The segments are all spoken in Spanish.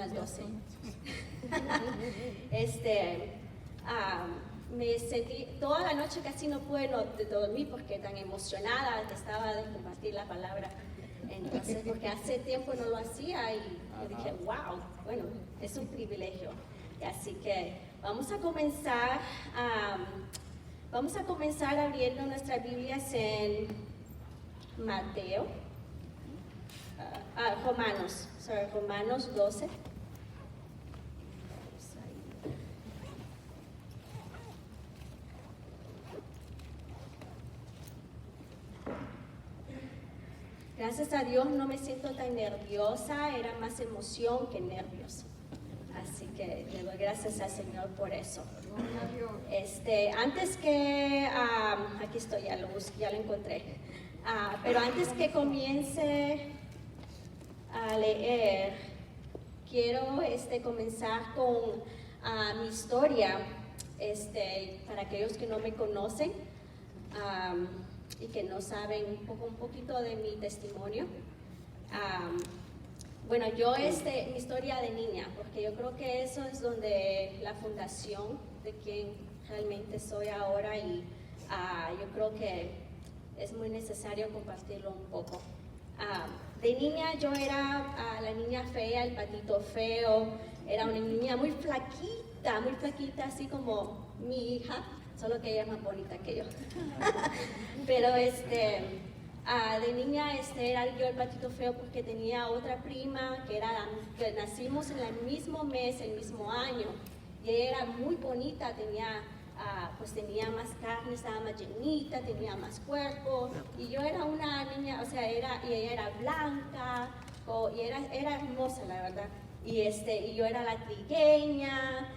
las 12. Me sentí, toda la noche casi no pude dormir porque tan emocionada que estaba de compartir la palabra. Entonces, porque hace tiempo no lo hacía y yo dije, wow, bueno, es un privilegio. Así que vamos a comenzar abriendo nuestras Biblias en Mateo, Romanos 12. Gracias a Dios no me siento tan nerviosa, era más emoción que nervios. Así que le doy gracias al Señor por eso. Antes que, aquí estoy, ya lo encontré. Pero antes que comience a leer, quiero comenzar con mi historia, para aquellos que no me conocen. Y que no saben un poquito de mi testimonio. Bueno, yo mi historia de niña, porque yo creo que eso es donde la fundación de quien realmente soy ahora y yo creo que es muy necesario compartirlo un poco. De niña yo era la niña fea, el patito feo, era una niña muy flaquita, así como mi hija, solo que ella es más bonita que yo. Pero de niña era yo el patito feo porque tenía otra prima que nacimos en el mismo mes, el mismo año, y ella era muy bonita, tenía más carne, estaba más llenita, tenía más cuerpo, y yo era una niña, y ella era blanca, y era hermosa, la verdad, y yo era la trigueña,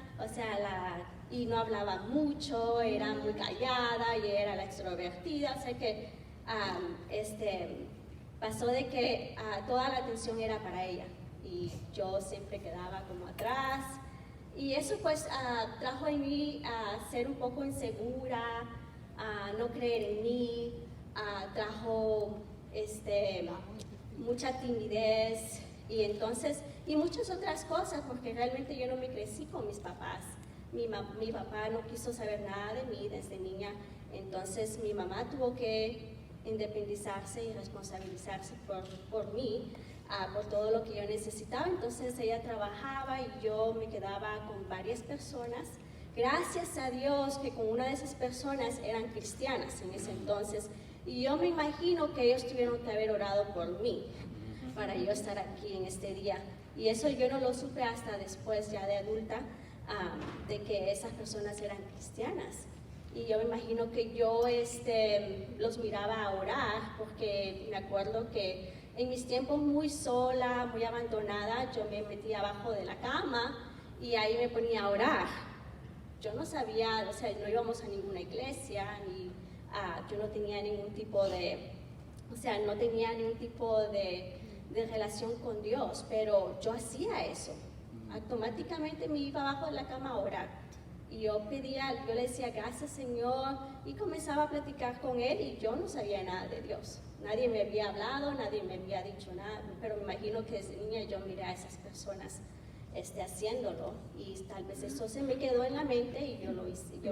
y no hablaba mucho, era muy callada, y era la extrovertida, que pasó de que toda la atención era para ella, y yo siempre quedaba como atrás, y eso pues trajo en mí a ser un poco insegura, a no creer en mí, trajo mucha timidez, y muchas otras cosas, porque realmente yo no me crecí con mis papás. Mi papá no quiso saber nada de mí desde niña, entonces mi mamá tuvo que independizarse y responsabilizarse por mí, por todo lo que yo necesitaba. Entonces ella trabajaba y yo me quedaba con varias personas. Gracias a Dios que con una de esas personas eran cristianas en ese entonces, y yo me imagino que ellos tuvieron que haber orado por mí para yo estar aquí en este día, y eso yo no lo supe hasta después, ya de adulta, de que esas personas eran cristianas. Y yo me imagino que yo los miraba a orar, porque me acuerdo que en mis tiempos muy sola, muy abandonada, yo me metía abajo de la cama y ahí me ponía a orar. Yo no sabía, no íbamos a ninguna iglesia, ni yo no tenía ningún tipo de, relación con Dios, pero yo hacía eso. Automáticamente me iba abajo de la cama a orar, y yo le decía gracias Señor, y comenzaba a platicar con Él, y yo no sabía nada de Dios, nadie me había hablado, nadie me había dicho nada, pero me imagino que desde niña yo miré a esas personas haciéndolo, y tal vez eso se me quedó en la mente y yo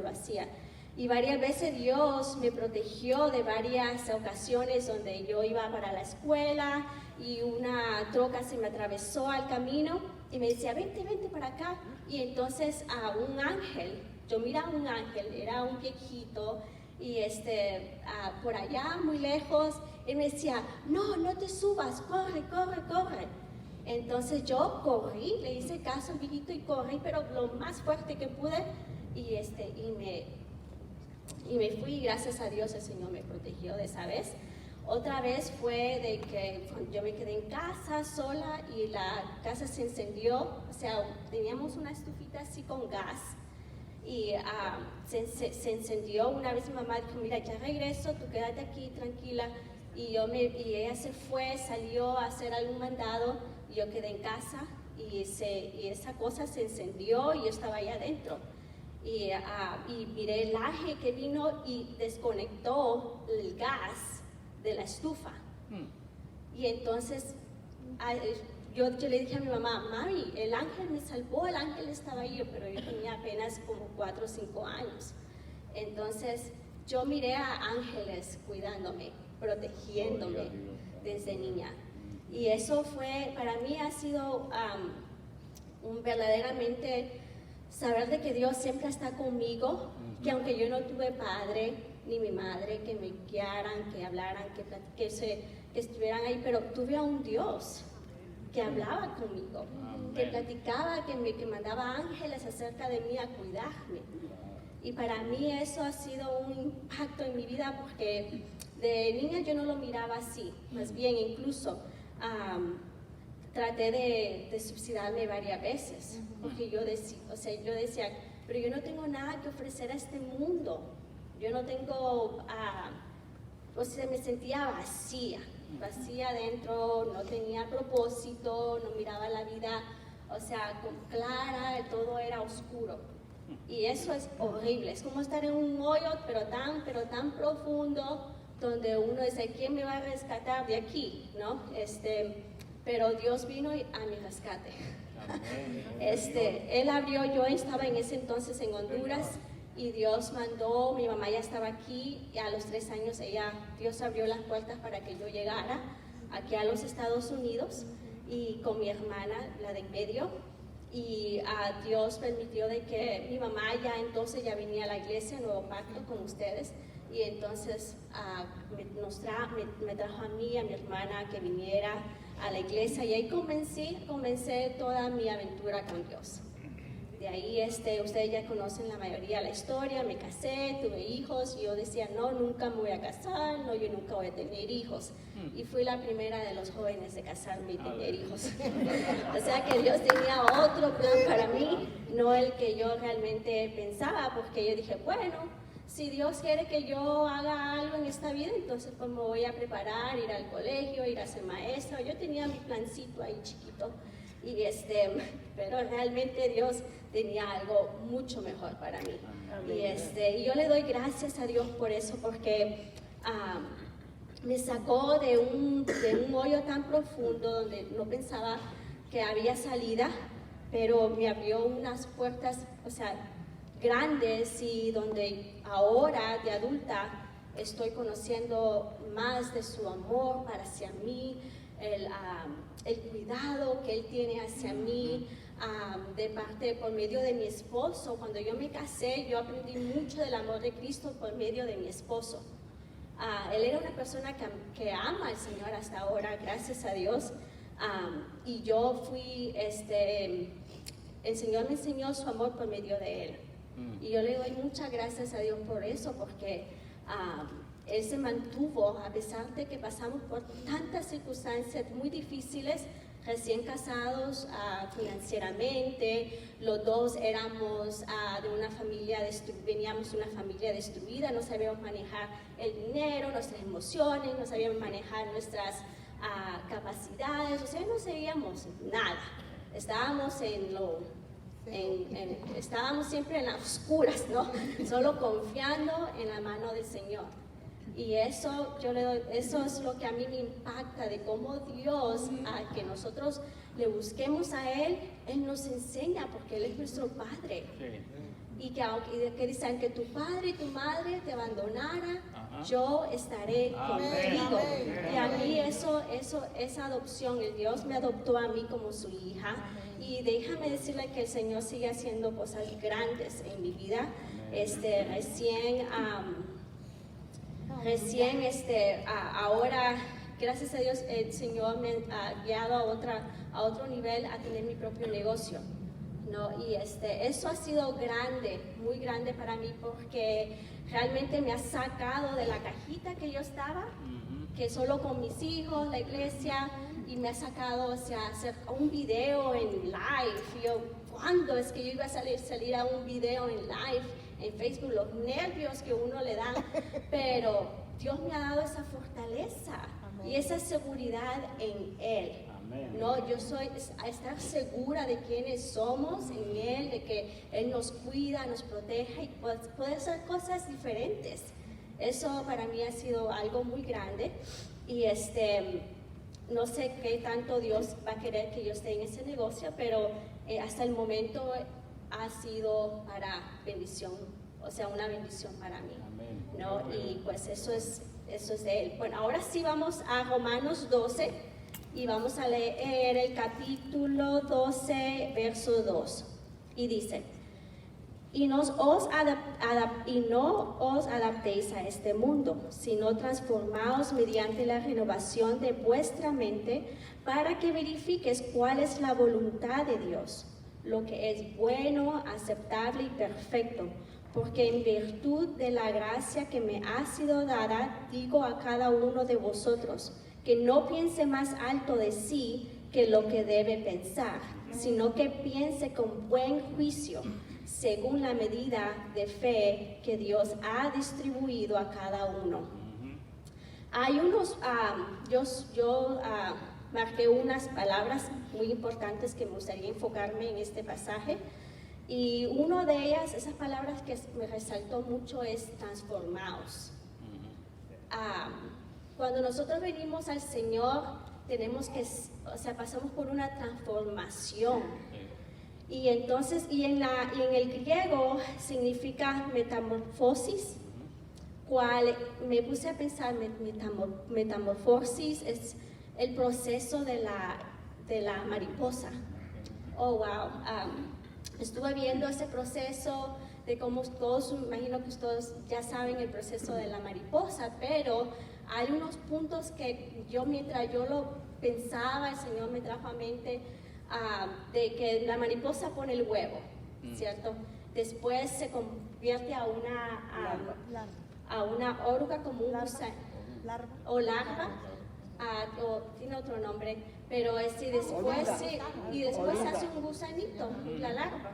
lo hacía. Y varias veces Dios me protegió de varias ocasiones donde yo iba para la escuela y una troca se me atravesó al camino y me decía, vente para acá. Y entonces un ángel, yo miraba un ángel, era un viejito, y por allá muy lejos, él me decía, no te subas, corre. Entonces yo corrí, le hice caso al viejito y corrí, pero lo más fuerte que pude, y me fui, y gracias a Dios el Señor me protegió de esa vez. Otra vez fue de que yo me quedé en casa sola y la casa se encendió, teníamos una estufita así con gas, y se encendió. Una vez mi mamá dijo, mira, ya regreso, tú quédate aquí tranquila, y ella se fue, salió a hacer algún mandado, y yo quedé en casa, y esa cosa se encendió y yo estaba ahí adentro. Y miré el aje que vino y desconectó el gas de la estufa. Y entonces yo le dije a mi mamá, mami, el ángel me salvó, el ángel estaba ahí, pero yo tenía apenas como 4 o 5 años. Entonces yo miré a ángeles cuidándome, protegiéndome desde niña. Y eso fue, para mí ha sido verdaderamente saber de que Dios siempre está conmigo, que aunque yo no tuve padre ni mi madre que me guiaran, que hablaran, que estuvieran ahí, pero tuve a un Dios que hablaba conmigo, que platicaba, que mandaba ángeles acerca de mí a cuidarme. Y para mí eso ha sido un impacto en mi vida porque de niña yo no lo miraba así, más bien incluso traté de suicidarme varias veces, porque yo decía, pero yo no tengo nada que ofrecer a este mundo, yo no tengo, me sentía vacía adentro, no tenía propósito, no miraba la vida, clara, todo era oscuro. Y eso es horrible, es como estar en un hoyo, pero tan profundo, donde uno dice, ¿quién me va a rescatar de aquí? ¿No? Pero Dios vino a mi rescate. Él abrió, yo estaba en ese entonces en Honduras, y Dios mandó, mi mamá ya estaba aquí, y a los 3 años Dios abrió las puertas para que yo llegara aquí a los Estados Unidos, y con mi hermana, la de en medio, y Dios permitió de que mi mamá ya venía a la iglesia, Nuevo Pacto, con ustedes, y entonces me trajo a mí, a mi hermana, que viniera a la iglesia, y ahí comencé toda mi aventura con Dios. De ahí ustedes ya conocen la mayoría de la historia, me casé, tuve hijos, y yo decía, no, nunca me voy a casar, no, yo nunca voy a tener hijos. Y fui la primera de los jóvenes de casarme y tener hijos. O sea que Dios tenía otro plan para mí, no el que yo realmente pensaba, porque yo dije, bueno, si Dios quiere que yo haga algo en esta vida, entonces pues me voy a preparar, ir al colegio, ir a ser maestra. Yo tenía mi plancito ahí chiquito, pero realmente Dios tenía algo mucho mejor para mí. Y yo le doy gracias a Dios por eso, porque me sacó de un hoyo tan profundo donde no pensaba que había salida, pero me abrió unas puertas, grandes, y donde ahora de adulta estoy conociendo más de su amor hacia mí, el cuidado que Él tiene hacia mí, de parte por medio de mi esposo. Cuando yo me casé, yo aprendí mucho del amor de Cristo por medio de mi esposo. Él era una persona que ama al Señor hasta ahora, gracias a Dios, y yo el Señor me enseñó su amor por medio de Él. Y yo le doy muchas gracias a Dios por eso, porque Él se mantuvo a pesar de que pasamos por tantas circunstancias muy difíciles, recién casados, financieramente, los dos éramos de una familia, veníamos de una familia destruida, no sabíamos manejar el dinero, nuestras emociones, no sabíamos manejar nuestras capacidades, no sabíamos nada, estábamos estábamos siempre en las oscuras, ¿no? Solo confiando en la mano del Señor. Y eso es lo que a mí me impacta, de cómo Dios, a que nosotros le busquemos a Él nos enseña, porque Él es nuestro Padre. Sí. Y que dicen que tu padre y tu madre te abandonaran, yo estaré contigo. Y a mí esa adopción, el Dios me adoptó a mí como su hija. Y déjame decirle que el Señor sigue haciendo cosas grandes en mi vida. Ahora, gracias a Dios, el Señor me ha guiado a otro nivel, a tener mi propio negocio, ¿no? Y eso ha sido grande, muy grande para mí, porque realmente me ha sacado de la cajita que yo estaba, que solo con mis hijos, la iglesia, y me ha sacado a hacer un video en live. Y yo, ¿cuándo es que yo iba a salir a un video en live en Facebook? Los nervios que uno le da, pero Dios me ha dado esa fortaleza. Amén. Y esa seguridad en Él. Amén. No, yo soy a estar segura de quiénes somos en Él, de que Él nos cuida, nos protege y puede hacer cosas diferentes. Eso para mí ha sido algo muy grande. Y no sé qué tanto Dios va a querer que yo esté en ese negocio, pero hasta el momento ha sido para bendición, o sea, una bendición para mí, ¿no? Y pues eso es de Él. Bueno, ahora sí vamos a Romanos 12 y vamos a leer el capítulo 12, verso 2. Y dice: Y no os adaptéis a este mundo, sino transformaos mediante la renovación de vuestra mente, para que verifiques cuál es la voluntad de Dios, lo que es bueno, aceptable y perfecto. Porque en virtud de la gracia que me ha sido dada, digo a cada uno de vosotros, que no piense más alto de sí que lo que debe pensar, sino que piense con buen juicio, según la medida de fe que Dios ha distribuido a cada uno. Hay unos, yo marqué unas palabras muy importantes que me gustaría enfocarme en este pasaje, y una de ellas, esas palabras que me resaltó mucho, es transformaos. Cuando nosotros venimos al Señor, tenemos que, pasamos por una transformación. Y entonces, en el griego significa metamorfosis, cual me puse a pensar, metamorfosis es el proceso de la mariposa. Oh, wow. Estuve viendo ese proceso de cómo todos, imagino que todos ya saben el proceso de la mariposa, pero hay unos puntos que mientras yo lo pensaba, el Señor me trajo a mente, de que la mariposa pone el huevo, ¿cierto? Después se convierte a una oruga, como un gusano, o larva, o tiene otro nombre, pero después hace un gusanito, la larva.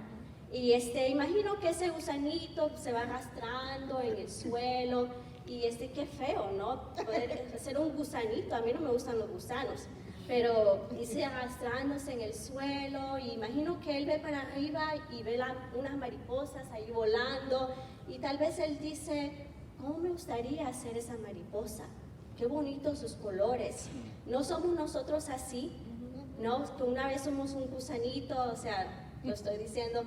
Y imagino que ese gusanito se va arrastrando en el suelo, y qué feo, ¿no? Poder hacer un gusanito. A mí no me gustan los gusanos, pero dice arrastrándose en el suelo, y imagino que él ve para arriba y ve unas mariposas ahí volando, y tal vez él dice: ¿cómo me gustaría ser esa mariposa? Qué bonitos sus colores. ¿No somos nosotros así? ¿No? Que una vez somos un gusanito, lo estoy diciendo,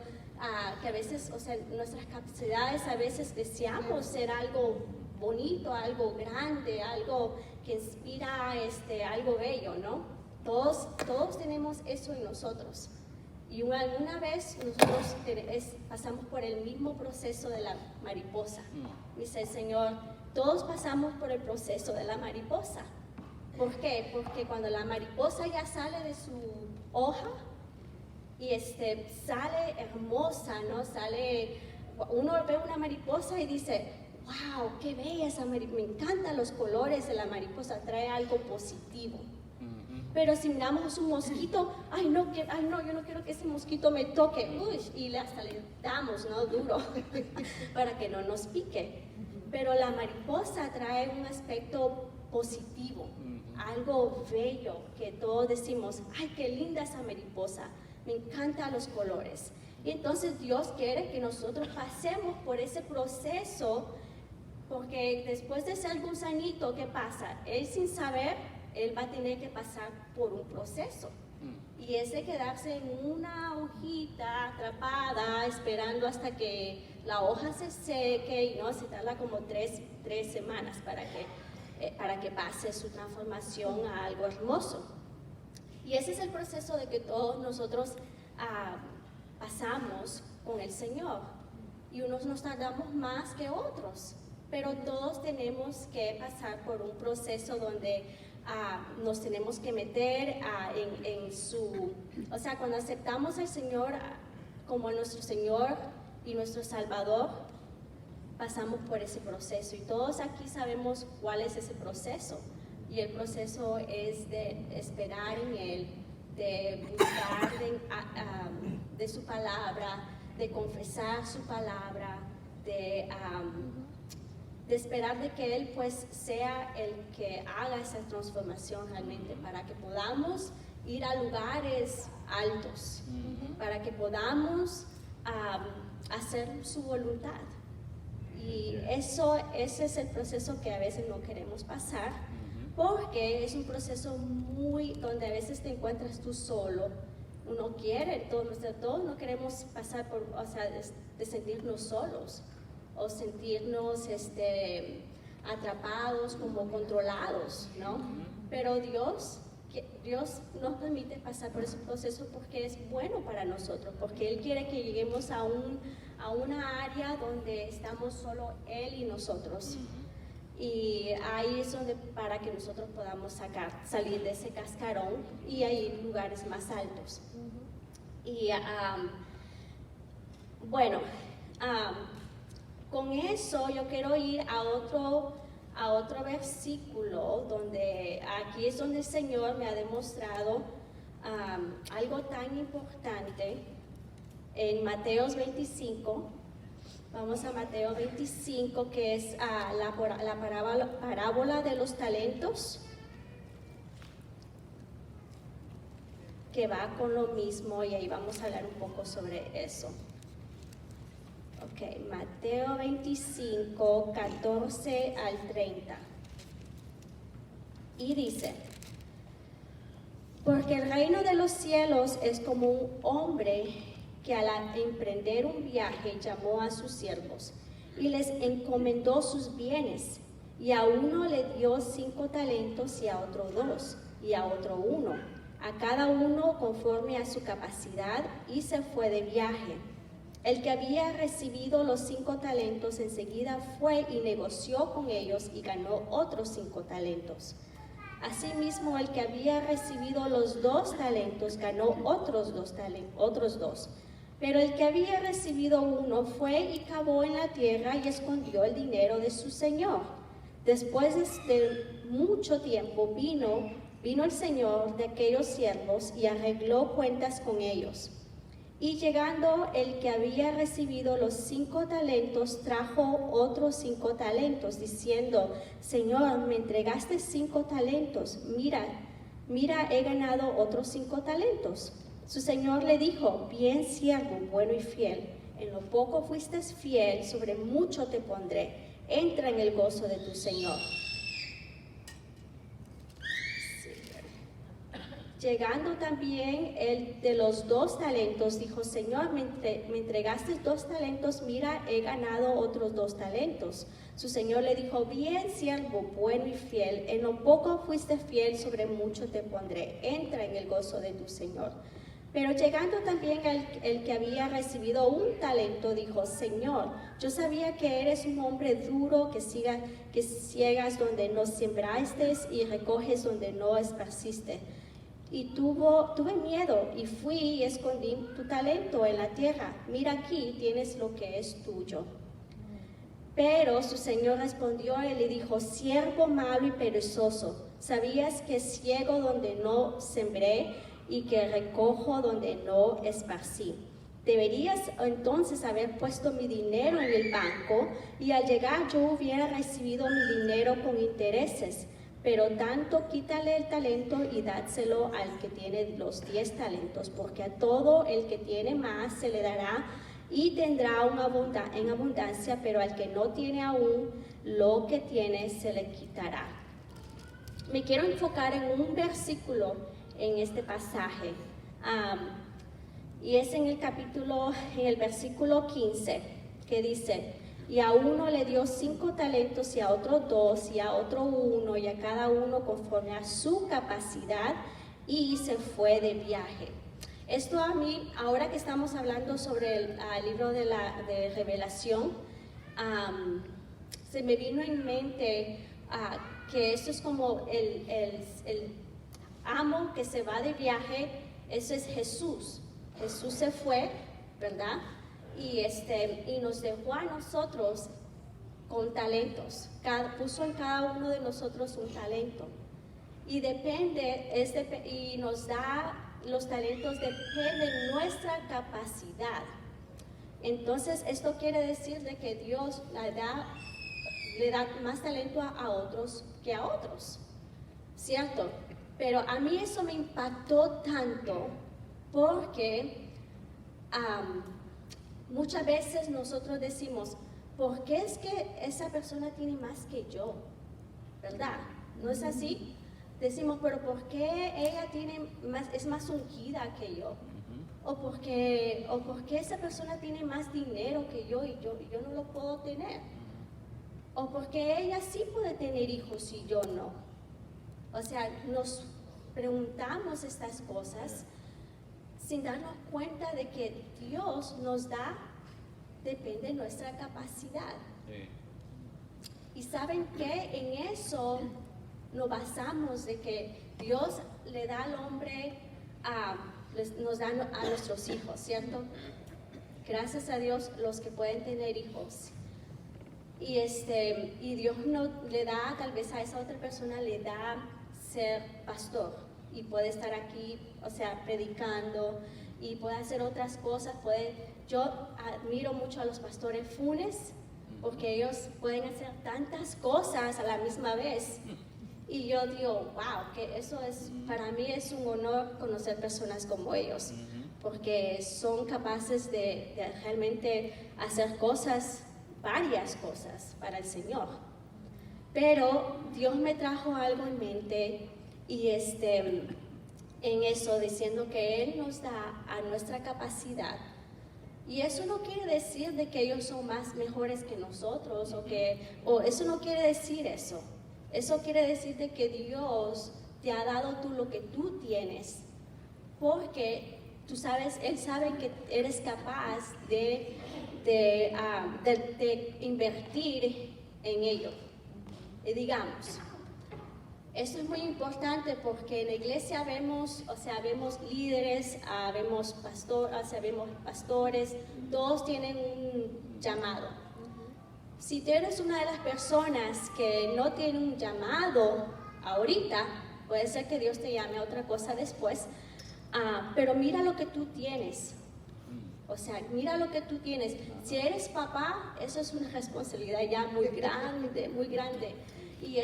que a veces, nuestras capacidades, a veces deseamos ser algo bonito, algo grande, algo que inspira, algo bello, ¿no? Todos tenemos eso en nosotros. Y alguna vez nosotros pasamos por el mismo proceso de la mariposa. Dice el Señor, todos pasamos por el proceso de la mariposa. ¿Por qué? Porque cuando la mariposa ya sale de su hoja y sale hermosa, ¿no? Uno ve una mariposa y dice: wow, qué bella esa mariposa, me encantan los colores de la mariposa, trae algo positivo. Pero si miramos un mosquito, ay no, yo no quiero que ese mosquito me toque, y hasta le damos, ¿no? Duro, para que no nos pique. Pero la mariposa trae un aspecto positivo, algo bello, que todos decimos: ay, qué linda esa mariposa, me encantan los colores. Y entonces Dios quiere que nosotros pasemos por ese proceso, porque después de ser gusanito, ¿qué pasa? Él, sin saber, él va a tener que pasar por un proceso. Y es de quedarse en una hojita atrapada, esperando hasta que la hoja se seque, y no, se tarda como tres semanas para que pase su transformación a algo hermoso. Y ese es el proceso de que todos nosotros pasamos con el Señor. Y unos nos tardamos más que otros, pero todos tenemos que pasar por un proceso donde nos tenemos que meter cuando aceptamos al Señor como nuestro Señor y nuestro Salvador, pasamos por ese proceso, y todos aquí sabemos cuál es ese proceso. Y el proceso es de esperar en Él, de buscar de su palabra, de confesar su palabra, de esperar de que Él pues sea el que haga esa transformación realmente, para que podamos ir a lugares altos, para que podamos hacer su voluntad. Y ese es el proceso que a veces no queremos pasar, porque es un proceso donde a veces te encuentras tú solo. Uno quiere, todos no queremos pasar por, de sentirnos solos o sentirnos atrapados, como controlados, ¿no? Pero Dios nos permite pasar por ese proceso porque es bueno para nosotros, porque Él quiere que lleguemos a una área donde estamos solo Él y nosotros. Y ahí es donde para que nosotros podamos salir de ese cascarón y hay lugares más altos. Y con eso yo quiero ir a otro versículo donde aquí es donde el Señor me ha demostrado algo tan importante en Mateo 25. Vamos a Mateo 25, que es la parábola de los talentos, que va con lo mismo, y ahí vamos a hablar un poco sobre eso. Ok, Mateo 25, 14 al 30. Y dice: porque el reino de los cielos es como un hombre que al emprender un viaje llamó a sus siervos y les encomendó sus bienes, y a uno le dio 5 talentos y a otro 2 y a otro 1, a cada uno conforme a su capacidad, y se fue de viaje. El que había recibido los 5 talentos enseguida fue y negoció con ellos y ganó otros 5 talentos. Asimismo, el que había recibido los 2 talentos ganó otros 2. Pero el que había recibido 1 fue y cavó en la tierra y escondió el dinero de su señor. Después de mucho tiempo vino el señor de aquellos siervos y arregló cuentas con ellos. Y llegando el que había recibido los 5 talentos, trajo otros 5 talentos, diciendo: Señor, me entregaste 5 talentos, mira, he ganado otros 5 talentos. Su señor le dijo: bien siervo, bueno y fiel, en lo poco fuiste fiel, sobre mucho te pondré, entra en el gozo de tu señor. Llegando también el de los 2 talentos, dijo: Señor, me entregaste 2 talentos, mira, he ganado otros 2 talentos. Su señor le dijo: bien siervo, bueno y fiel, en lo poco fuiste fiel, sobre mucho te pondré, entra en el gozo de tu señor. Pero llegando también el que había recibido 1 talento, dijo: Señor, yo sabía que eres un hombre duro, que ciegas donde no sembraste y recoges donde no esparciste. Y tuve miedo y fui y escondí tu talento en la tierra. Mira, aquí tienes lo que es tuyo. Pero su señor respondió y le dijo: siervo malo y perezoso, ¿sabías que ciego donde no sembré y que recojo donde no esparcí? Deberías entonces haber puesto mi dinero en el banco, y al llegar yo hubiera recibido mi dinero con intereses. Pero tanto quítale el talento y dádselo al que tiene los 10 talentos, porque a todo el que tiene más se le dará y tendrá en abundancia, pero al que no tiene aún lo que tiene se le quitará. Me quiero enfocar en un versículo en este pasaje, y es en el versículo 15, que dice: y a uno le dio 5 talentos, y a otro 2, y a otro 1, y a cada uno conforme a su capacidad, y se fue de viaje. Esto a mí, ahora que estamos hablando sobre el libro de Revelación, se me vino en mente que esto es como el amo que se va de viaje. Eso es Jesús. Jesús se fue, ¿verdad? Y nos dejó a nosotros con talentos. Puso en cada uno de nosotros un talento. Y y nos da los talentos, depende de nuestra capacidad. Entonces, esto quiere decir de que Dios le da más talento a otros que a otros, ¿cierto? Pero a mí eso me impactó tanto porque muchas veces nosotros decimos: ¿por qué es que esa persona tiene más que yo? ¿Verdad? ¿no es así? Decimos, pero ¿por qué ella es más ungida que yo? O por qué esa persona tiene más dinero que yo y yo no lo puedo tener. O porque ella sí puede tener hijos y yo no. O sea, nos preguntamos estas cosas sin darnos cuenta de que Dios nos da, depende de nuestra capacidad. Sí. Y saben que en eso nos basamos, de que Dios le da al hombre, nos da a nuestros hijos, ¿cierto? Gracias a Dios los que pueden tener hijos. Y Dios no le da, tal vez a esa otra persona le da ser pastor y puede estar aquí, o sea, predicando y puede hacer otras cosas. Yo admiro mucho a los pastores Funes porque ellos pueden hacer tantas cosas a la misma vez. Y yo digo, wow, que eso para mí es un honor conocer personas como ellos, porque son capaces de realmente hacer cosas, varias cosas para el Señor. Pero Dios me trajo algo en mente y en eso, diciendo que Él nos da a nuestra capacidad. Y eso no quiere decir de que ellos son mejores que nosotros, o eso no quiere decir eso. Eso quiere decir de que Dios te ha dado tú lo que tú tienes, porque tú sabes, Él sabe que eres capaz de invertir en ello. Y digamos, esto es muy importante porque en la iglesia vemos líderes, vemos pastores, todos tienen un llamado. Si tú eres una de las personas que no tiene un llamado ahorita, puede ser que Dios te llame a otra cosa después, pero mira lo que tú tienes. O sea, mira lo que tú tienes. Si eres papá, eso es una responsabilidad ya muy grande, muy grande. Y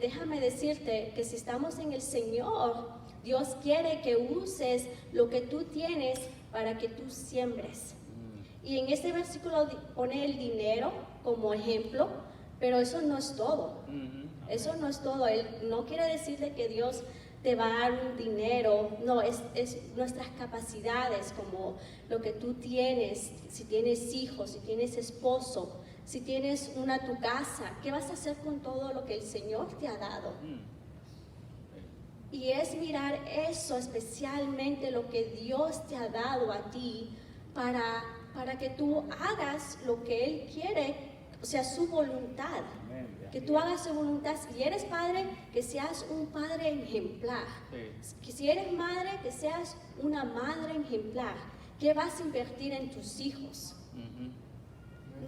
déjame decirte que si estamos en el Señor, Dios quiere que uses lo que tú tienes para que tú siembres. Y en este versículo pone el dinero como ejemplo, pero eso no es todo. Eso no es todo. Él no quiere decirle que Dios te va a dar un dinero, no, es nuestras capacidades, como lo que tú tienes, si tienes hijos, si tienes esposo, si tienes tu casa, ¿qué vas a hacer con todo lo que el Señor te ha dado? Y es mirar eso, especialmente lo que Dios te ha dado a ti, para que tú hagas lo que Él quiere, o sea, su voluntad. Que tú hagas su voluntad. Si eres padre, que seas un padre ejemplar. Que si eres madre, que seas una madre ejemplar. ¿Qué vas a invertir en tus hijos?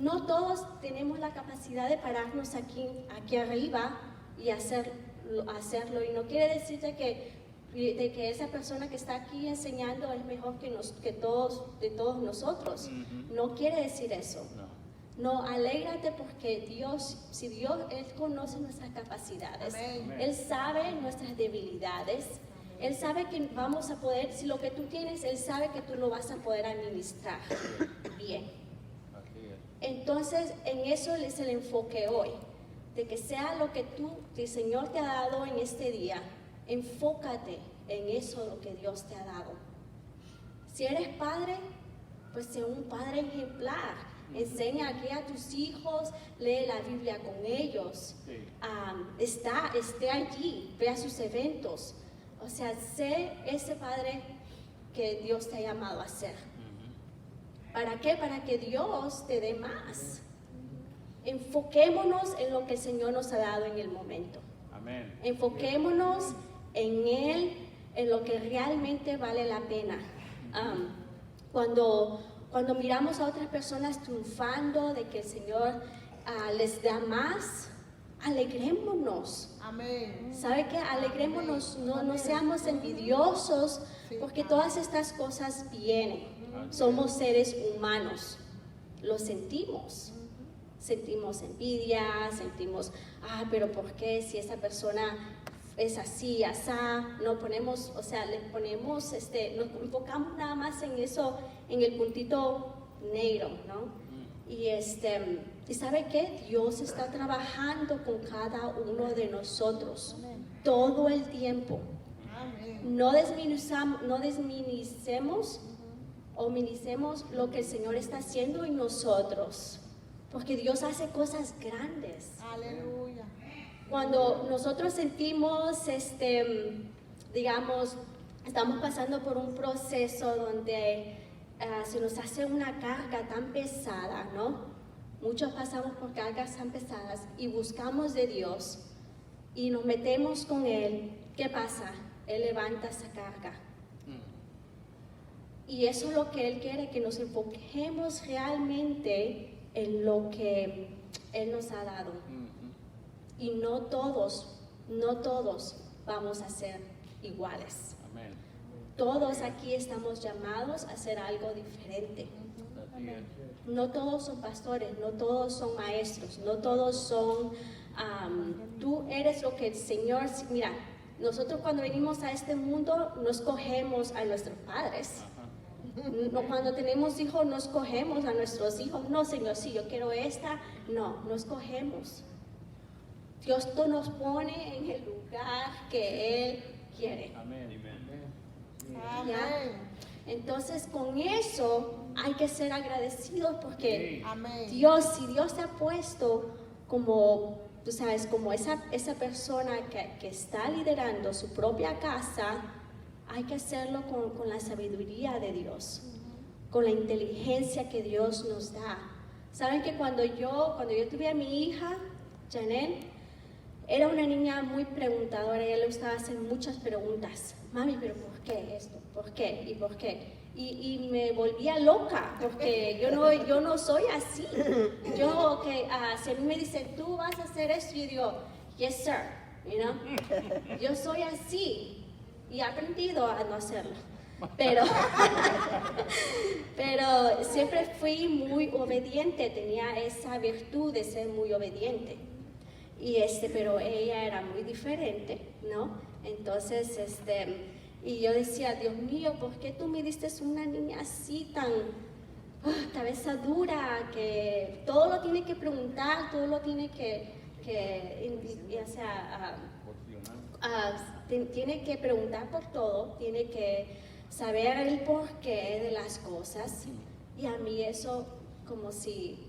No todos tenemos la capacidad de pararnos aquí arriba y hacerlo. Y no quiere decir de que esa persona que está aquí enseñando es mejor que todos nosotros. No quiere decir eso. No, alégrate porque Él conoce nuestras capacidades. Amén. Él sabe nuestras debilidades. Él sabe que vamos a poder, si lo que tú tienes, Él sabe que tú lo vas a poder administrar bien. Entonces, en eso es el enfoque hoy, de que sea lo que el Señor te ha dado en este día, enfócate en eso, lo que Dios te ha dado. Si eres padre, pues sé un padre ejemplar. Enseña aquí a tus hijos, lee la Biblia con ellos, esté allí, vea sus eventos. O sea, sé ese padre que Dios te ha llamado a ser. ¿Para qué? Para que Dios te dé más. Enfoquémonos en lo que el Señor nos ha dado en el momento. Amén. Enfoquémonos en Él, en lo que realmente vale la pena. Cuando miramos a otras personas triunfando, de que el Señor les da más, alegrémonos. Amén. ¿Sabe qué? Alegrémonos, no seamos envidiosos, porque todas estas cosas vienen. Somos seres humanos, lo sentimos. Sentimos envidia, sentimos, pero ¿por qué si esa persona es así, asá? Nos enfocamos nada más en eso, en el puntito negro, ¿no? Y ¿sabe qué? Dios está trabajando con cada uno de nosotros todo el tiempo. No desminicemos o minimicemos lo que el Señor está haciendo en nosotros, porque Dios hace cosas grandes. Aleluya. Cuando nosotros sentimos, digamos, estamos pasando por un proceso donde se nos hace una carga tan pesada, ¿no? Muchos pasamos por cargas tan pesadas y buscamos de Dios y nos metemos con Él. ¿Qué pasa? Él levanta esa carga. Y eso es lo que Él quiere, que nos enfoquemos realmente en lo que Él nos ha dado. Y no todos vamos a ser iguales. Amén. Todos aquí estamos llamados a hacer algo diferente. No todos son pastores, no todos son maestros, no todos son... tú eres lo que el Señor... Mira, nosotros cuando venimos a este mundo no escogemos a nuestros padres. No, cuando tenemos hijos no escogemos a nuestros hijos. No, Señor, si yo quiero esta. No escogemos. Dios nos pone en el lugar que Él quiere. Amén. ¿Ya? Entonces con eso hay que ser agradecidos porque Amén. si Dios te ha puesto como, tú sabes, como esa persona que está liderando su propia casa, hay que hacerlo con la sabiduría de Dios, con la inteligencia que Dios nos da. Saben que cuando yo tuve a mi hija, Janet, era una niña muy preguntadora, ella le gustaba hacer muchas preguntas. Mami, pero ¿por qué esto? ¿Por qué? ¿Y por qué? Y me volvía loca, porque yo no soy así. Si a mí me dicen, tú vas a hacer esto, yo digo, yes sir, you know? Yo soy así y he aprendido a no hacerlo. Pero siempre fui muy obediente, tenía esa virtud de ser muy obediente. Pero ella era muy diferente, ¿no? Entonces, y yo decía, Dios mío, ¿por qué tú me diste una niña así tan cabeza dura, que todo lo tiene que preguntar, todo lo tiene tiene que preguntar por todo, tiene que saber el porqué de las cosas? Y a mí eso como si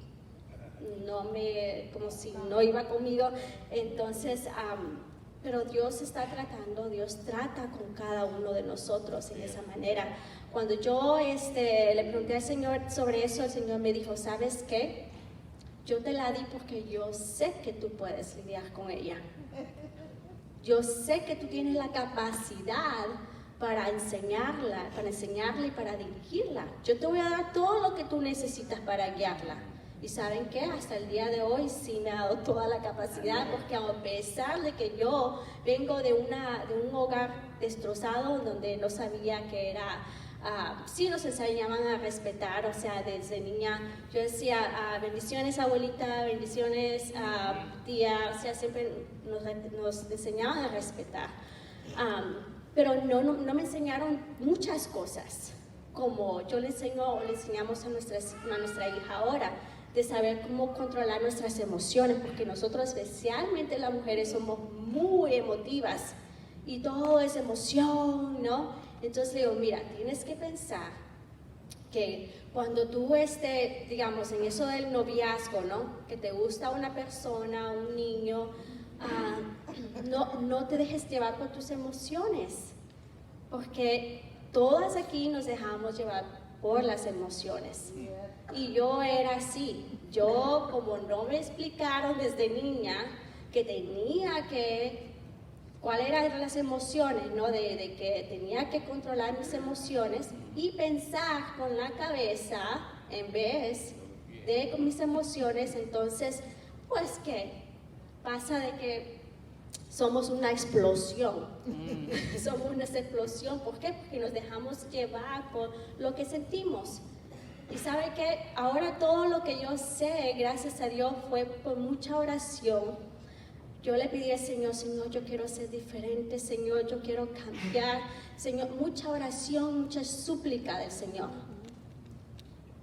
no iba conmigo. Entonces, pero Dios está tratando, Dios trata con cada uno de nosotros en esa manera. Cuando yo le pregunté al Señor sobre eso, el Señor me dijo, ¿sabes qué? Yo te la di porque yo sé que tú puedes lidiar con ella. Yo sé que tú tienes la capacidad para enseñarle y para dirigirla. Yo te voy a dar todo lo que tú necesitas para guiarla. Y ¿saben qué? Hasta el día de hoy sí me ha dado toda la capacidad, porque a pesar de que yo vengo de un hogar destrozado donde no sabía que era, sí nos enseñaban a respetar, o sea, desde niña yo decía, bendiciones abuelita, bendiciones tía, o sea, siempre nos enseñaban a respetar. Pero no me enseñaron muchas cosas, como yo le enseñamos a nuestra hija ahora, de saber cómo controlar nuestras emociones, porque nosotros, especialmente las mujeres, somos muy emotivas y todo es emoción, ¿no? Entonces le digo, mira, tienes que pensar que cuando tú digamos, en eso del noviazgo, ¿no? Que te gusta una persona, un niño, no te dejes llevar por tus emociones, porque todas aquí nos dejamos llevar por las emociones. Y yo era así. Yo, como no me explicaron desde niña que cuáles eran las emociones, ¿no? De que tenía que controlar mis emociones y pensar con la cabeza en vez de con mis emociones, entonces, pues, ¿qué? Pasa de que somos una explosión. Somos una explosión. ¿Por qué? Porque nos dejamos llevar por lo que sentimos. Y sabe que ahora todo lo que yo sé, gracias a Dios, fue por mucha oración. Yo le pedí al Señor, Señor, yo quiero ser diferente, Señor, yo quiero cambiar. Señor, mucha oración, mucha súplica del Señor.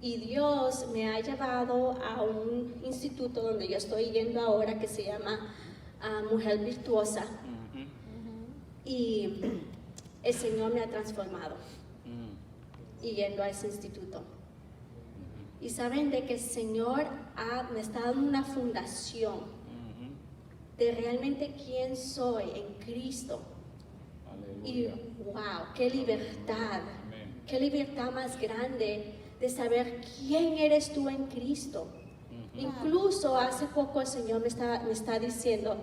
Y Dios me ha llevado a un instituto donde yo estoy yendo ahora que se llama Mujer Virtuosa. Y el Señor me ha transformado y yendo a ese instituto. Y saben de que el Señor me está dando una fundación de realmente quién soy en Cristo. Y wow, qué libertad más grande de saber quién eres tú en Cristo. Incluso hace poco el Señor me está diciendo,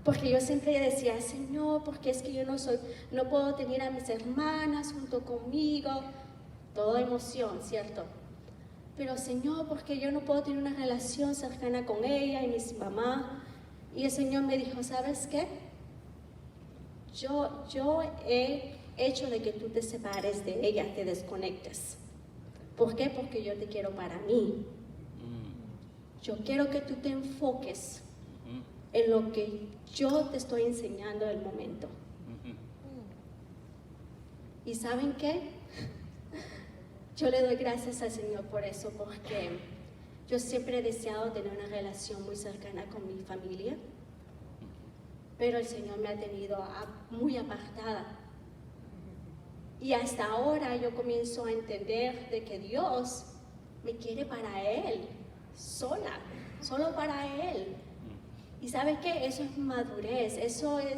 porque yo siempre decía, Señor, porque es que yo no puedo tener a mis hermanas junto conmigo, toda emoción, ¿cierto? Pero Señor, porque yo no puedo tener una relación cercana con ella y mi mamá. Y el Señor me dijo, ¿sabes qué? Yo he hecho de que tú te separes de ella, te desconectes. ¿Por qué? Porque yo te quiero para mí. Yo quiero que tú te enfoques en lo que yo te estoy enseñando en el momento. ¿Y saben qué? Yo le doy gracias al Señor por eso, porque yo siempre he deseado tener una relación muy cercana con mi familia, pero el Señor me ha tenido muy apartada. Y hasta ahora yo comienzo a entender de que Dios me quiere para Él, solo para Él. Y ¿sabes qué? Eso es madurez, eso es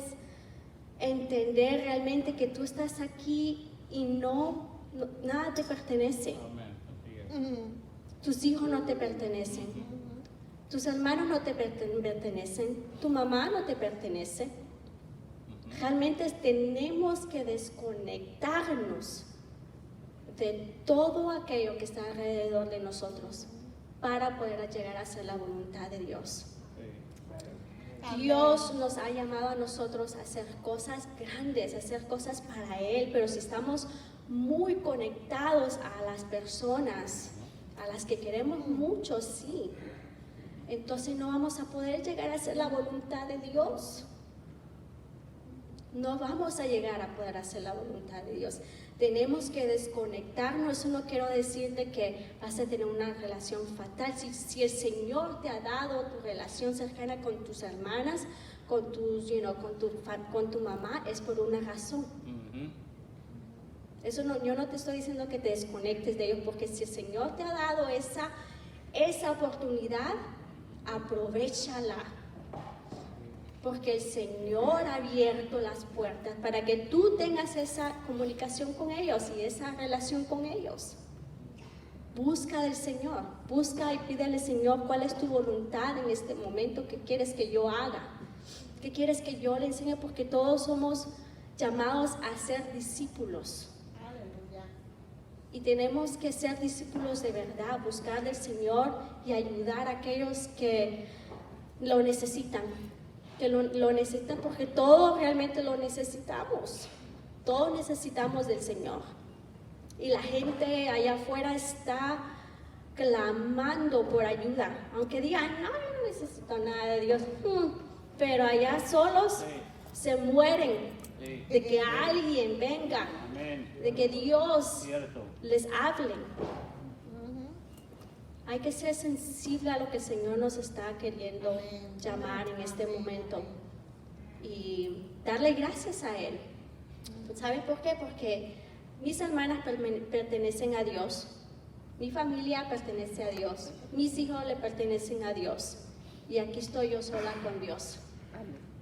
entender realmente que tú estás aquí y nada te pertenece. Tus hijos no te pertenecen, tus hermanos no te pertenecen, tu mamá no te pertenece. Realmente tenemos que desconectarnos de todo aquello que está alrededor de nosotros para poder llegar a hacer la voluntad de Dios. Dios nos ha llamado a nosotros a hacer cosas grandes, a hacer cosas para Él, pero si estamos muy conectados a las personas, a las que queremos mucho, sí, entonces no vamos a poder llegar a hacer la voluntad de Dios. No vamos a llegar a poder hacer la voluntad de Dios. Tenemos que desconectarnos. Eso no quiero decir de que vas a tener una relación fatal. Si el Señor te ha dado tu relación cercana con tus hermanas, con tu mamá, es por una razón. Eso no, yo no te estoy diciendo que te desconectes de ellos, porque si el Señor te ha dado esa oportunidad, aprovéchala. Porque el Señor ha abierto las puertas para que tú tengas esa comunicación con ellos y esa relación con ellos. Busca del Señor, busca y pídele, Señor, cuál es tu voluntad en este momento, qué quieres que yo haga, qué quieres que yo le enseñe, porque todos somos llamados a ser discípulos. Y tenemos que ser discípulos de verdad, buscar del Señor y ayudar a aquellos que lo necesitan. Que lo necesitan, porque todos realmente lo necesitamos. Todos necesitamos del Señor. Y la gente allá afuera está clamando por ayuda. Aunque digan, no, yo no necesito nada de Dios. Pero allá solos se mueren de que alguien venga, de que Dios les hable. Hay que ser sensible a lo que el Señor nos está queriendo llamar en este momento y darle gracias a Él. ¿Saben por qué? Porque mis hermanas pertenecen a Dios, mi familia pertenece a Dios, mis hijos le pertenecen a Dios y aquí estoy yo sola con Dios.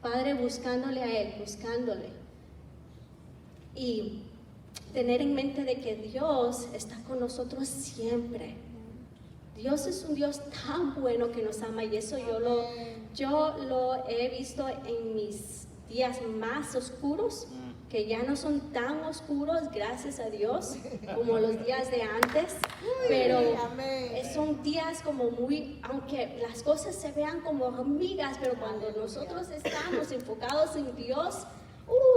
Padre, buscándole a Él, buscándole. Y tener en mente de que Dios está donde siempre. Dios es un Dios tan bueno que nos ama, y eso yo lo he visto en mis días más oscuros, que ya no son tan oscuros, gracias a Dios, como los días de antes, pero son días como aunque las cosas se vean como hormigas, pero cuando nosotros estamos enfocados en Dios,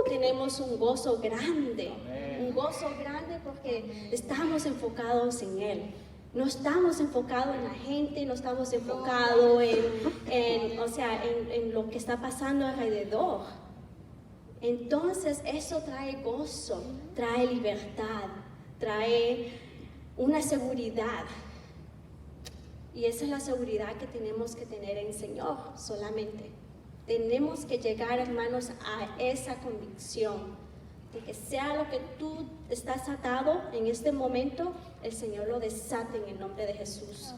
tenemos un gozo grande porque estamos enfocados en Él. No estamos enfocados en la gente, no estamos enfocados en lo que está pasando alrededor. Entonces eso trae gozo, trae libertad, trae una seguridad. Y esa es la seguridad que tenemos que tener en el Señor solamente. Tenemos que llegar, hermanos, a esa convicción de que sea lo que tú estás atado en este momento, el Señor lo desate en el nombre de Jesús.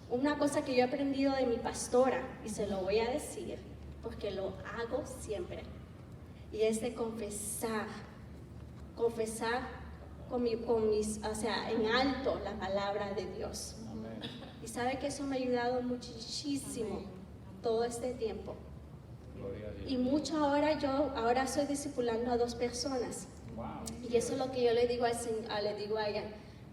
Una cosa que yo he aprendido de mi pastora, y se lo voy a decir, porque lo hago siempre, y es de confesar o sea, en alto la palabra de Dios. Y sabe que eso me ha ayudado muchísimo todo este tiempo. Y mucho ahora estoy discipulando a 2 personas. Y eso es lo que yo le digo a ella.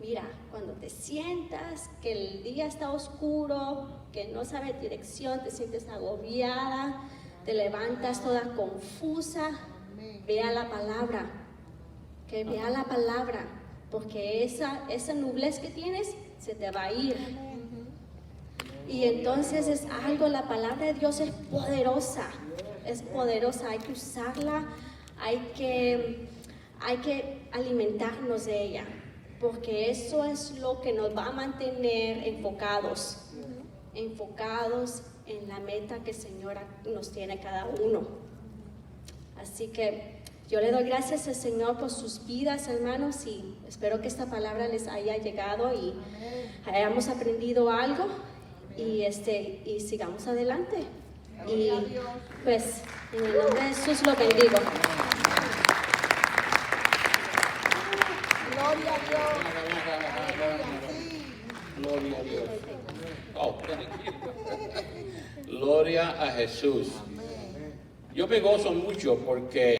Mira, cuando te sientas que el día está oscuro, que no sabes dirección, te sientes agobiada, te levantas toda confusa, vea la palabra, que vea la palabra, porque esa nublez que tienes se te va a ir. Y entonces es algo, la palabra de Dios es poderosa, hay que usarla, hay que alimentarnos de ella, porque eso es lo que nos va a mantener enfocados en la meta que el Señor nos tiene cada uno. Así que yo le doy gracias al Señor por sus vidas, hermanos, y espero que esta palabra les haya llegado y hayamos aprendido algo y sigamos adelante. Y pues en el nombre de Jesús lo bendigo. Gloria a Dios. Gloria a Dios. Oh, gloria a Jesús. Yo me gozo mucho porque